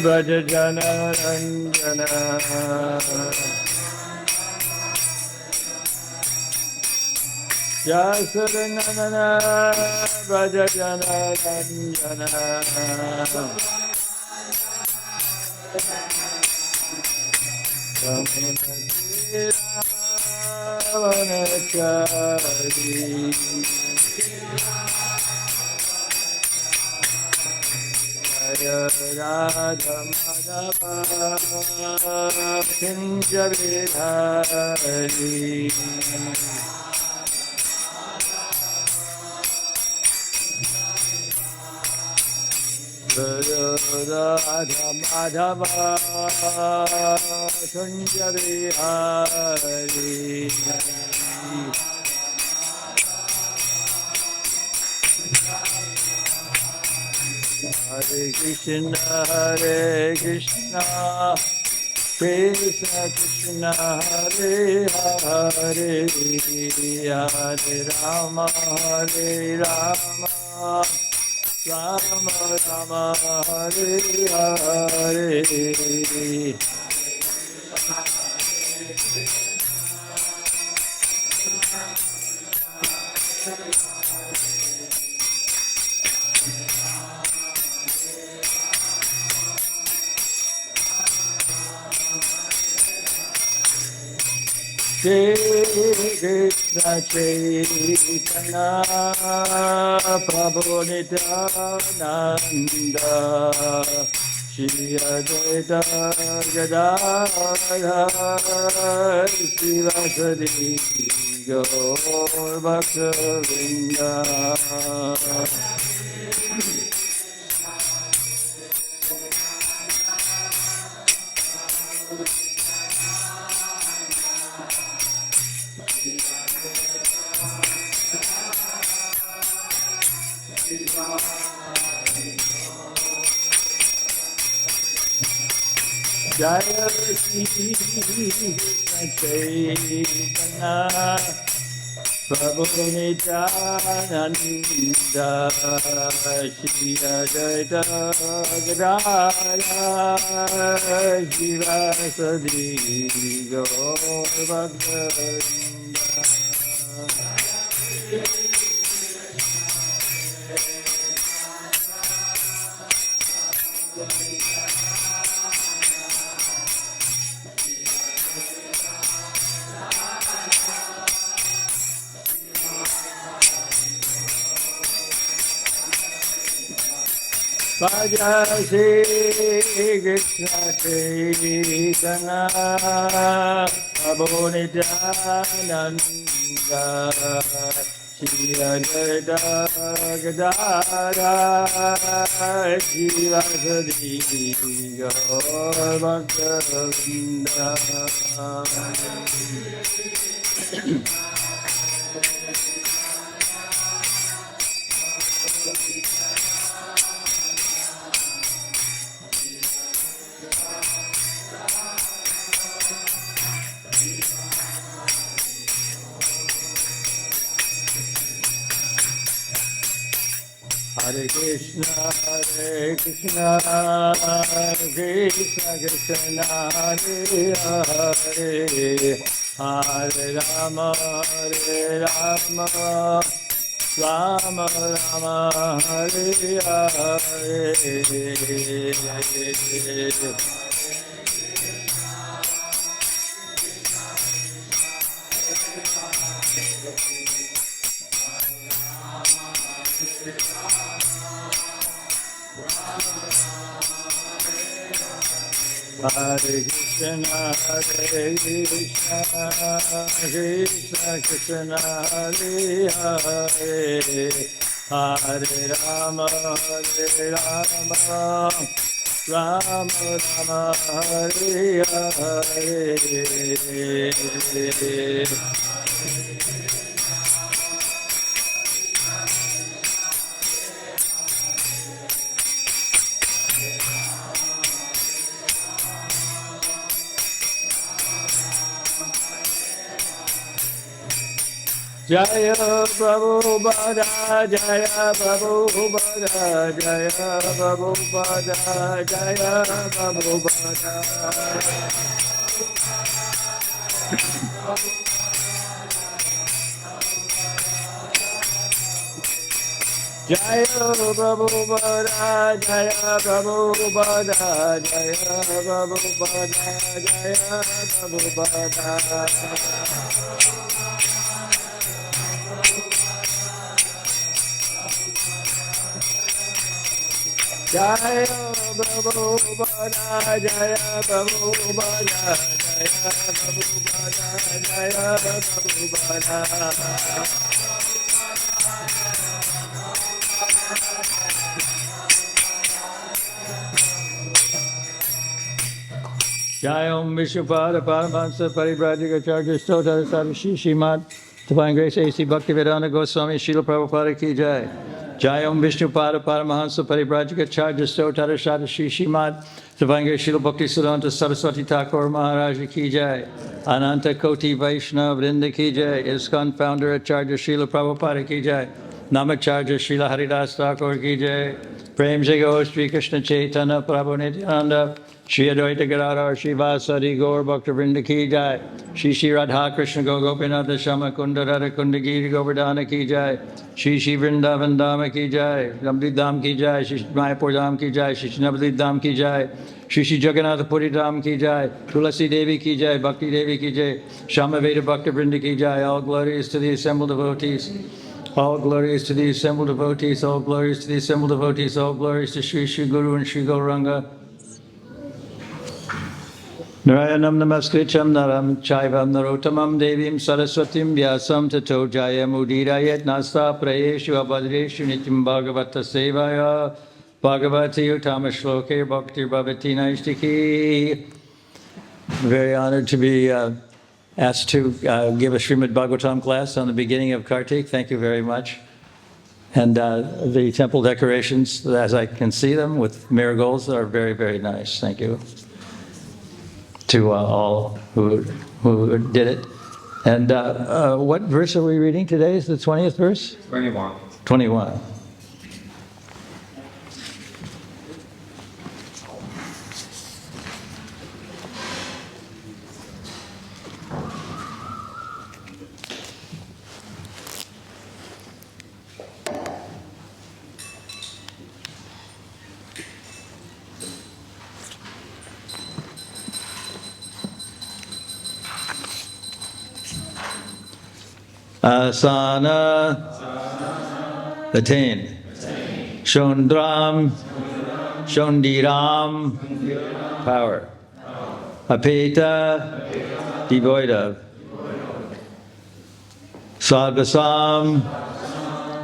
Brajajana Ranjana Jasaranana Brajajana Ranjana Vanachari Radha Madhava Kunja Vidhari Radha Madhava Kunja Vidhari Hare Krishna Krishna Krishna Hare Hare Hare Rama Rama Rama Hare Hare Krishna Chaitanya Prabhu Nityananda Shri Advaita Gadadhara Sivasadi Gaur Bhakta-vrinda Jaya Shri Krishna Chaitanya Prabhu Nityananda Shri Advaita Gadadhara Sivasadi Gaur Bhakta-vrinda Bhaja Shri Krishna Chaitanya Prabhu Nityananda Shri Advaita Gadadhara Sivasadi Gaur Bhakta-vrinda Hare Krishna Krishna Krishna Hare Hare Hare Rama Rama Rama Hare Hare Hare Krishna Krishna Krishna Hare Hare Hare Rama Rama Hare Hare Jaya Prabhupada, Jaya Prabhupada, Jaya Prabhupada, Jaya Prabhupada. Jaya Prabhupada, Jaya Prabhupada, Jaya Prabhupada, Jaya Prabhupada. Jaya Prabhupada, Jaya Prabhupada, Jaya Prabhupada, Jaya Prabhupada. Jayam Vishnupada Paramahansa Parivrajikacharya Stota Sadashi Srimad Divine Grace A.C. Bhaktivedanta Goswami Srila Prabhupada Ki Jai. Jayam Vishnupada Paramahansa Parivrajikacharya Stota Sadashi Srimad Divine Grace Srila Bhaktisiddhanta Saraswati Thakur Maharaj Ki Jai. Ananta Koti Vaishnava Vrinda Ki Jai. ISKCON Founder Acharya Srila Prabhupada Ki Jai. Namacharya Srila Haridas Thakur Ki Jai. Prem Jago Sri Krishna Chaitanya Prabhu Nityananda Shri Advaita Gadadhar Shri Vasari Gaur Bhakta Vrinda Ki Jai. Shri Shri Radha Krishna Gopinath Shama Kunda Radha Kunda Giri Govardhana Ki Jai. Shri Shri Vrindavan Dhama Ki Jai. Navadvip Dham Ki Jai. Shri Mayapur Dham Ki Jai. Shri Navadvip Dham Ki Jai. Shri Shri Jagannath Puri Dham Ki Jai. Tulasi Devi Ki Jai. Bhakti Devi Ki Jai. Shama Veda Bhakta Vrinda Ki Jai. All glories to the assembled devotees. All glories to the assembled devotees, all glories to the assembled devotees, all glories to Sri Sri Guru and Sri Gauranga. Narayanam namaskritam naram chaivam narottamam devim saraswatim vyasam tato jayam udirayet nasta prayeshu abhadreshu nityam bhagavata sevaya bhagavati uttama shloke bhaktir bhavati naistiki. Very honored to be asked to give a Srimad Bhagavatam class on the beginning of Kartik. Thank you very much. And the temple decorations, as I can see them with marigolds, are very, very nice. Thank you to all who did it. And what verse are we reading today? Is the 20th verse? 21. 21. Asana, attain. Shondram, Shondiram, power. Apeta, devoid of. Sadvasam,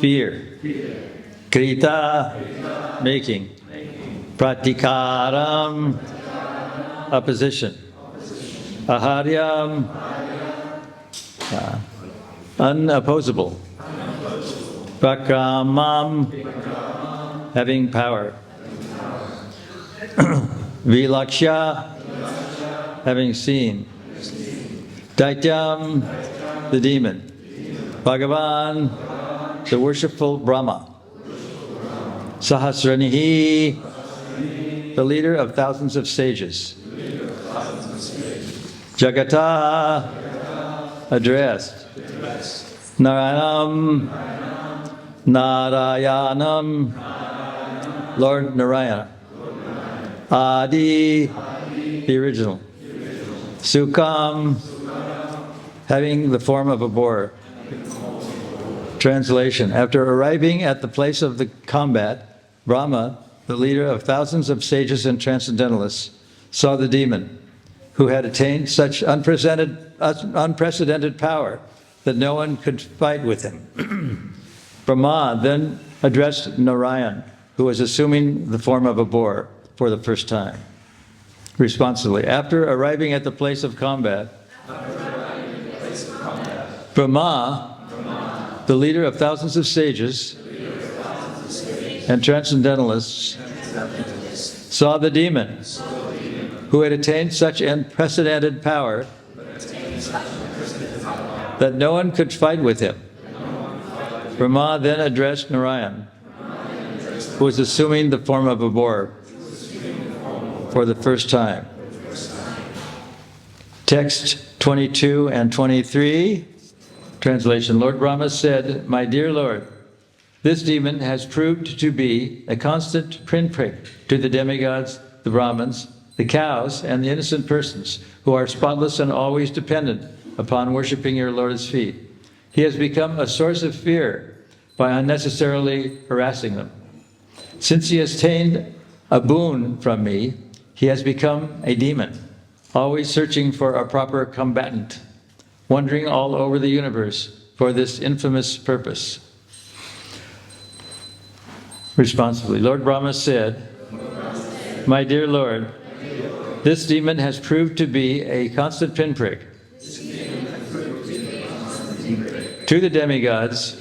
fear. Krita, making. Pratikaram, opposition. Aharyam, unopposable. Prakramam, having power. Vilaksha, having seen. Daityam, the demon. Bhagavan, the worshipful Brahma. Sahasranihi, the leader of thousands of sages. Jagata, addressed. Narayanam, Narayanam, Lord Narayana. Adi, the original. Sukham, having the form of a boar. Translation. After arriving at the place of the combat, Brahma, the leader of thousands of sages and transcendentalists, saw the demon, who had attained such unprecedented power that no one could fight with him. Brahma then addressed Narayan, who was assuming the form of a boar for the first time. Responsibly, after arriving at the place of combat, Brahma, the leader of thousands of sages and transcendentalists, saw the demon, who had attained such unprecedented power that no one could fight with him. Brahma then addressed Narayan, who was assuming the form of a boar for the first time. Text 22 and 23, translation. Lord Brahma said, "My dear Lord, this demon has proved to be a constant pinprick to the demigods, the Brahmins, the cows, and the innocent persons who are spotless and always dependent upon worshiping your lotus feet. He has become a source of fear by unnecessarily harassing them. Since he has attained a boon from me, he has become a demon, always searching for a proper combatant, wandering all over the universe for this infamous purpose." Responsibly, Lord Brahma said, "My dear Lord, this demon has proved to be a constant pinprick to the demigods,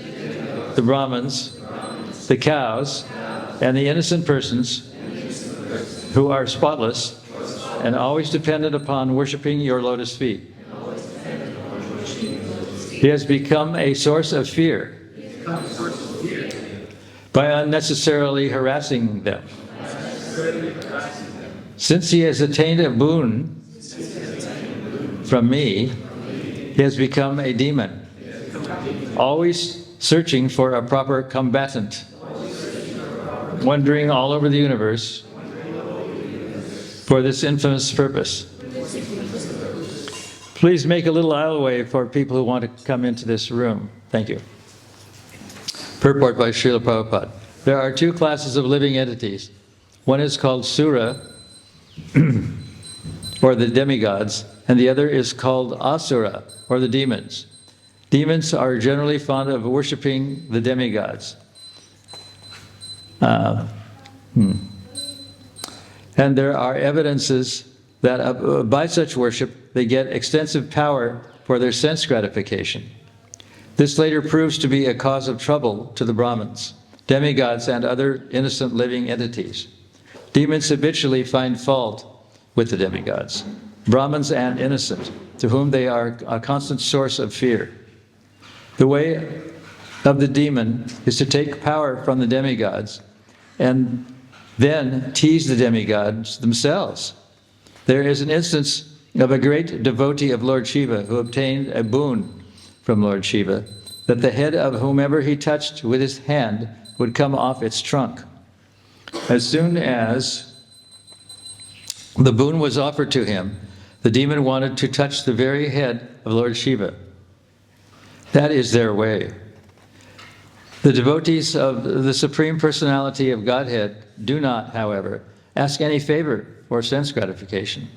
the Brahmins, the cows, and the innocent persons who are spotless and always dependent upon worshiping your lotus feet. He has become a source of fear by unnecessarily harassing them. Since he has attained a boon from me, he has become a demon, always searching for a proper combatant, wandering all over the universe for this infamous purpose." Please make a little aisleway for people who want to come into this room. Thank you. Purport by Srila Prabhupada. There are two classes of living entities. One is called Sura, or the demigods, and the other is called Asura, or the demons. Demons are generally fond of worshiping the demigods. And there are evidences that by such worship they get extensive power for their sense gratification. This later proves to be a cause of trouble to the Brahmins, demigods, and other innocent living entities. Demons habitually find fault with the demigods, Brahmins and innocent, to whom they are a constant source of fear. The way of the demon is to take power from the demigods and then tease the demigods themselves. There is an instance of a great devotee of Lord Shiva who obtained a boon from Lord Shiva, that the head of whomever he touched with his hand would come off its trunk. As soon as the boon was offered to him, the demon wanted to touch the very head of Lord Shiva. That is their way. The devotees of the Supreme Personality of Godhead do not, however, ask any favor or sense gratification.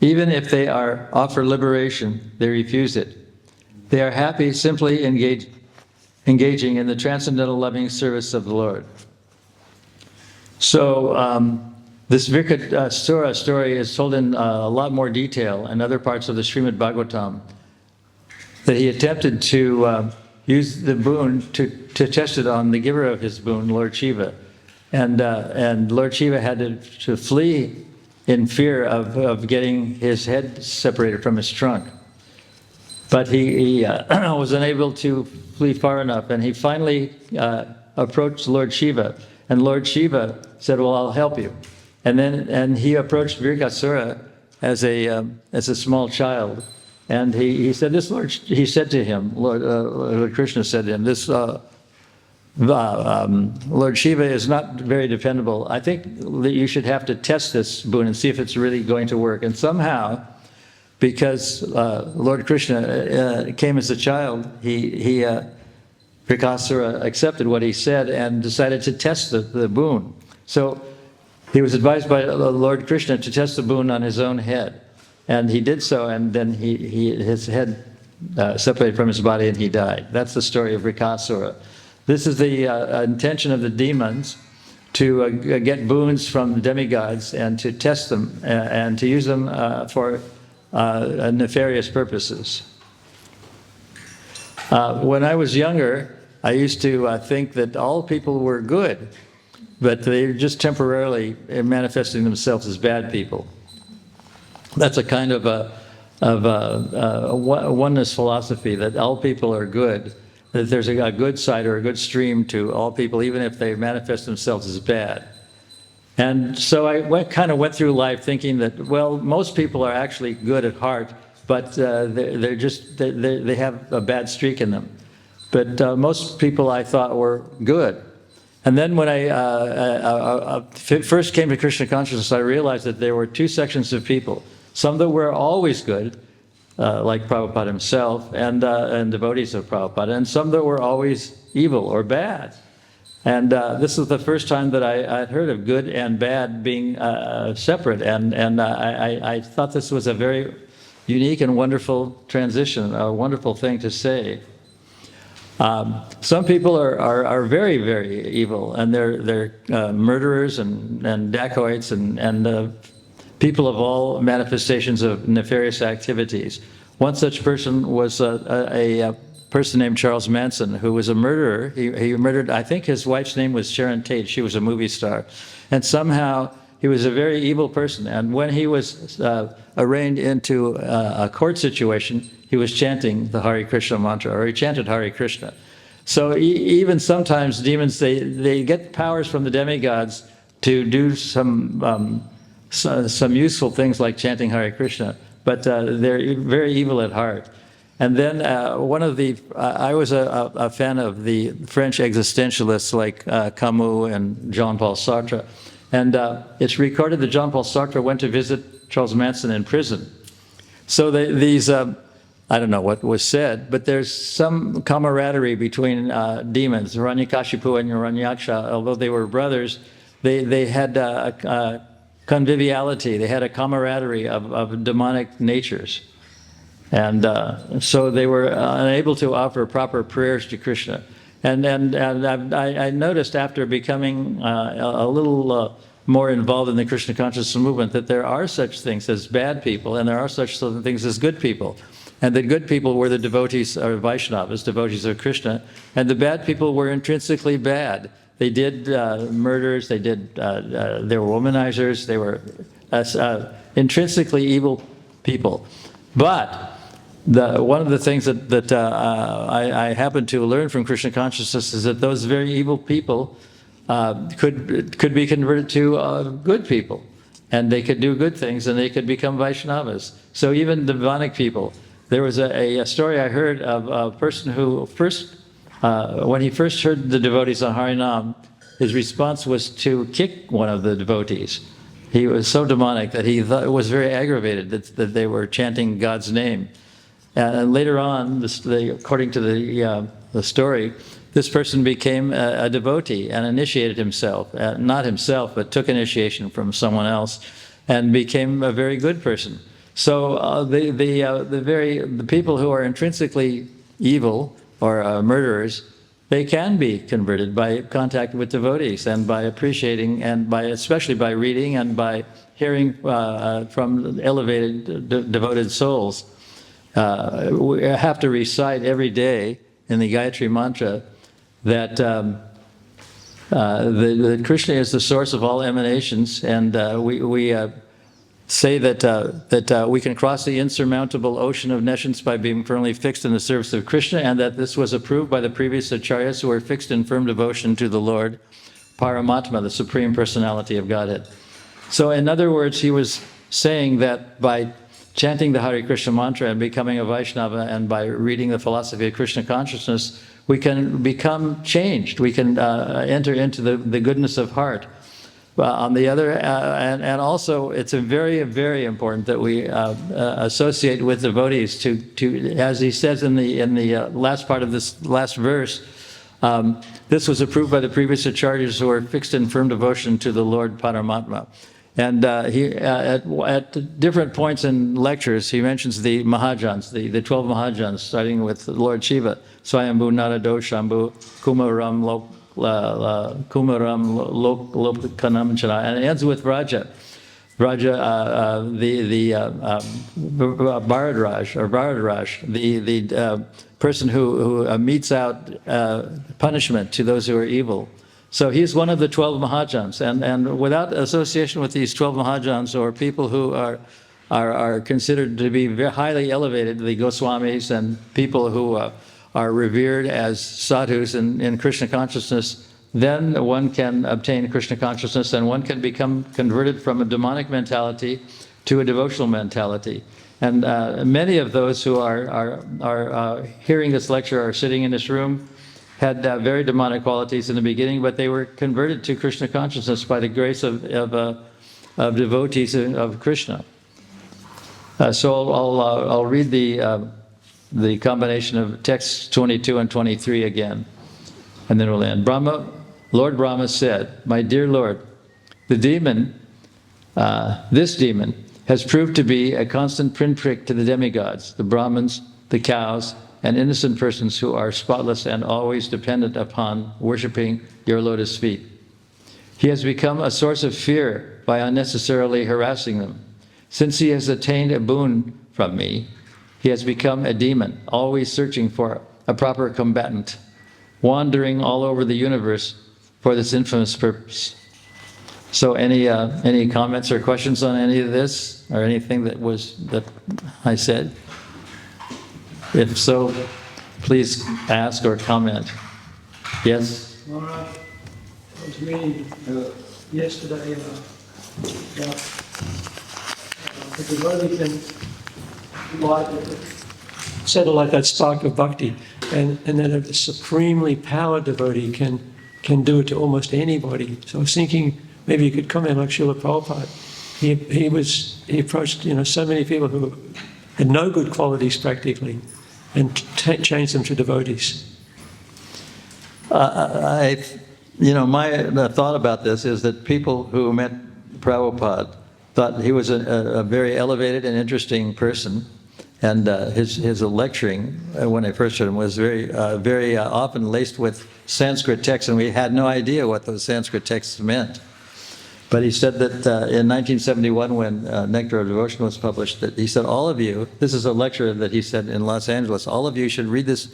Even if they are offered liberation, they refuse it. They are happy simply engaging in the transcendental loving service of the Lord. So this Virkasura story is told in a lot more detail in other parts of the Srimad Bhagavatam, that he attempted to use the boon to test it on the giver of his boon, Lord Shiva. And Lord Shiva had to flee in fear of getting his head separated from his trunk. But he was unable to flee far enough, and he finally approached Lord Shiva. And Lord Shiva said, "Well, I'll help you." And he approached Virkasura as a small child, and he said, he said to him, Lord Krishna said to him, "This Lord Shiva is not very dependable. I think that you should have to test this boon and see if it's really going to work." And somehow, because Lord Krishna came as a child, Virkasura accepted what he said and decided to test the boon. So he was advised by Lord Krishna to test the boon on his own head. And he did so, and then his head separated from his body and he died. That's the story of Virkasura. This is the intention of the demons, to get boons from the demigods and to test them and to use them for nefarious purposes. When I was younger, I used to think that all people were good, but they're just temporarily manifesting themselves as bad people. That's a kind of a oneness philosophy, that all people are good, that there's a good side or a good stream to all people, even if they manifest themselves as bad. And so I kind of went through life thinking that, well, most people are actually good at heart, but they have a bad streak in them. But most people I thought were good. And then when I first came to Krishna consciousness, I realized that there were two sections of people. Some that were always good, like Prabhupada himself, and devotees of Prabhupada, and some that were always evil or bad. And this was the first time that I'd heard of good and bad being separate, and I thought this was a very unique and wonderful transition, a wonderful thing to say. Some people are very, very evil, and they're murderers and dacoits and people of all manifestations of nefarious activities. One such person was a person named Charles Manson, who was a murderer. He murdered, I think his wife's name was Sharon Tate. She was a movie star. And somehow he was a very evil person. And when he was arraigned into a court situation, he was chanting the Hare Krishna mantra, or he chanted Hare Krishna. So even sometimes demons, they get powers from the demigods to do some useful things like chanting Hare Krishna, but they're very evil at heart. And then I was a fan of the French existentialists like Camus and Jean-Paul Sartre. And it's recorded that Jean-Paul Sartre went to visit Charles Manson in prison. So I don't know what was said, but there's some camaraderie between demons, Hiranyakashipu and Hiranyaksha. Although they were brothers, they had conviviality, they had a camaraderie of demonic natures. And so they were unable to offer proper prayers to Krishna. And I noticed after becoming a little more involved in the Krishna consciousness movement that there are such things as bad people and there are such things as good people. And the good people were the devotees or Vaishnavas, devotees of Krishna, and the bad people were intrinsically bad. They did murders, they were womanizers, they were intrinsically evil people. But one of the things that I happened to learn from Krishna consciousness is that those very evil people could be converted to good people, and they could do good things, and they could become Vaishnavas. So even demonic people. There was a story I heard of a person who when he first heard the devotees on Harinam, his response was to kick one of the devotees. He was so demonic that he was very aggravated that they were chanting God's name. And later on, according to the story, this person became a devotee and initiated himself, not himself, but took initiation from someone else and became a very good person. So the people who are intrinsically evil or murderers, they can be converted by contact with devotees and by appreciating and especially by reading and by hearing from elevated devoted souls. We have to recite every day in the Gayatri mantra that Krishna is the source of all emanations, and we say that we can cross the insurmountable ocean of nescience by being firmly fixed in the service of Krishna, and that this was approved by the previous acharyas who were fixed in firm devotion to the Lord, Paramatma, the Supreme Personality of Godhead. So in other words, he was saying that by chanting the Hare Krishna mantra and becoming a Vaishnava and by reading the philosophy of Krishna consciousness, we can become changed. We can enter into the goodness of heart. On the other, and also it's very, very important that we associate with devotees to, as he says in the last part of this last verse, this was approved by the previous acharyas who were fixed in firm devotion to the Lord Paramatma. And he, at different points in lectures, he mentions the Mahajans, the 12 Mahajans, starting with Lord Shiva, Swayambhu Narado Shambhu Kumaram Lokanam Chana, and it ends with Raja, the Bharadraj, the person who metes out punishment to those who are evil. So he's one of the 12 Mahajans, and without association with these 12 Mahajans or people who are considered to be very highly elevated, the Goswamis and people who are revered as sadhus in Krishna consciousness, then one can obtain Krishna consciousness and one can become converted from a demonic mentality to a devotional mentality. And many of those who are hearing this lecture or sitting in this room had very demonic qualities in the beginning, but they were converted to Krishna consciousness by the grace of devotees of Krishna. So I'll read the combination of texts 22 and 23 again, and then we'll end. Lord Brahma said, "My dear Lord, this demon, has proved to be a constant pinprick to the demigods, the Brahmins, the cows, and innocent persons who are spotless and always dependent upon worshipping your lotus feet. He has become a source of fear by unnecessarily harassing them. Since he has attained a boon from me, he has become a demon, always searching for a proper combatant, wandering all over the universe for this infamous purpose." So any comments or questions on any of this or anything that I said? If so, please ask or comment. Yes? Maharaj, I was reading yesterday about the devotee can settle like that spark of bhakti, and then a supremely powered devotee can do it to almost anybody. So I was thinking maybe you could comment like Srila Prabhupada. He approached so many people who had no good qualities practically, and changed them to devotees. My thought about this is that people who met Prabhupada thought he was a very elevated and interesting person, and his lecturing when I first heard him was very often laced with Sanskrit texts, and we had no idea what those Sanskrit texts meant. But he said that in 1971, when Nectar of Devotion was published, that he said, all of you, this is a lecture that he said in Los Angeles, all of you should read this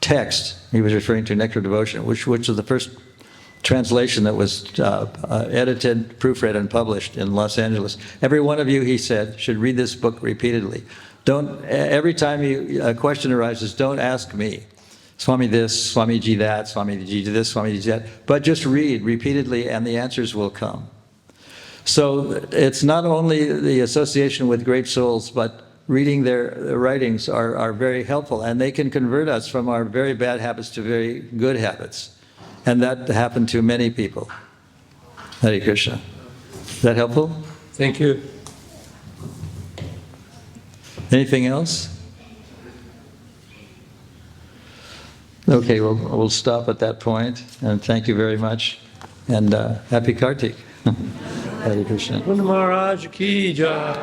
text. He was referring to Nectar of Devotion, which was the first translation that was edited, proofread, and published in Los Angeles. Every one of you, he said, should read this book repeatedly. Every time a question arises, don't ask me, Swami this, Swamiji that, Swamiji this, Swamiji that, but just read repeatedly and the answers will come. So it's not only the association with great souls, but reading their writings are very helpful, and they can convert us from our very bad habits to very good habits. And that happened to many people. Hare Krishna. Is that helpful? Thank you. Anything else? Okay, well, we'll stop at that point, and thank you very much, and happy Kartik. Hare Krishna. Mukunda Maharaj ki jai.